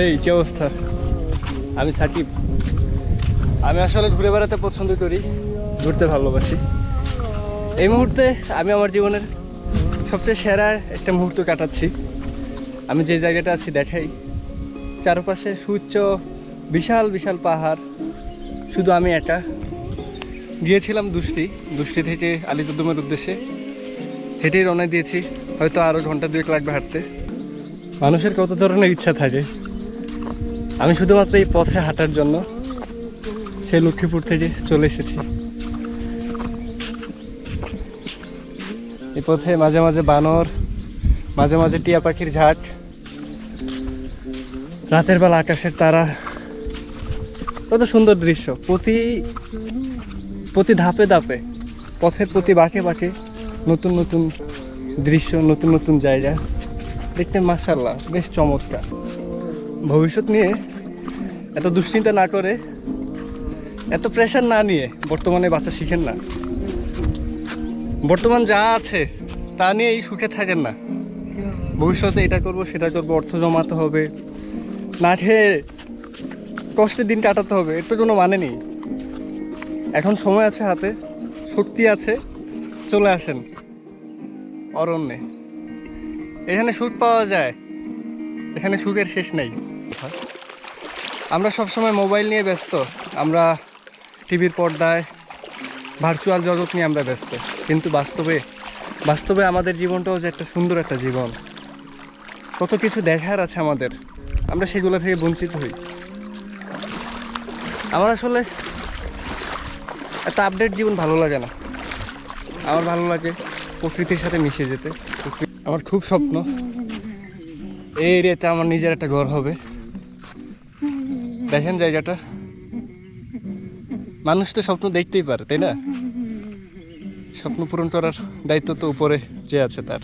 এই কি অবস্থা? আমি সাকিব। আমি আসলে ঘুরে বেড়াতে পছন্দ করি, ঘুরতে ভালোবাসি। এই মুহূর্তে আমি আমার জীবনের সবচেয়ে সেরা একটা মুহূর্ত কাটাচ্ছি। আমি যে জায়গাটা আছি দেখাই, চারপাশে সুউচ্চ বিশাল বিশাল পাহাড়, শুধু আমি একা। গিয়েছিলাম দুষ্টি থেকে আলিদুদ্দুমের উদ্দেশ্যে, হেঁটেই রওনা দিয়েছি। হয়তো আরও ঘন্টা দুয়েক লাগবে হাঁটতে। মানুষের কত ধরনের ইচ্ছা থাকে, আমি শুধুমাত্র এই পথে হাঁটার জন্য সেই লক্ষ্মীপুর থেকে চলে এসেছি। এই পথে মাঝে মাঝে বানর, মাঝে মাঝে টিয়া পাখির ঝাঁক, রাতের বেলা আকাশের তারা, কত সুন্দর দৃশ্য। প্রতি ধাপে ধাপে, পথের প্রতি বাঁকে বাঁকে নতুন নতুন দৃশ্য, নতুন নতুন জায়গা দেখতে মাশাআল্লাহ বেশ চমৎকার। ভবিষ্যৎ নিয়ে এত দুশ্চিন্তা না করে, এত প্রেশার না নিয়ে বর্তমানে বাঁচা শিখেন না। বর্তমান যা আছে তা নিয়ে এই সুখে থাকেন না। ভবিষ্যতে এটা করব সেটা করব, অর্থ জমাতে হবে, না খেয়ে কষ্টের দিন কাটাতে হবে, এর তো কোনো মানে নেই। এখন সময় আছে হাতে, শক্তি আছে, চলে আসেন অরণ্যে। এখানে সুখ পাওয়া যায়, এখানে সুখের শেষ নেই। আমরা সবসময় মোবাইল নিয়ে ব্যস্ত, আমরা টিভির পর্দায় ভার্চুয়াল জগৎ নিয়ে আমরা ব্যস্ত, কিন্তু বাস্তবে আমাদের জীবনটাও যে একটা সুন্দর একটা জীবন, কত কিছু দেখার আছে আমাদের, আমরা সেগুলো থেকে বঞ্চিত হই। আমার আসলে এত আপডেট জীবন ভালো লাগে না। আমার ভালো লাগে প্রকৃতির সাথে মিশে যেতে। আমার খুব স্বপ্ন এই এরিয়াতে আমার নিজের একটা ঘর হবে। দেখেন জায়গাটা, মানুষ তো স্বপ্ন দেখতেই পারে, তাই না? স্বপ্ন পূরণ করার দায়িত্ব তো উপরে যে আছে তার।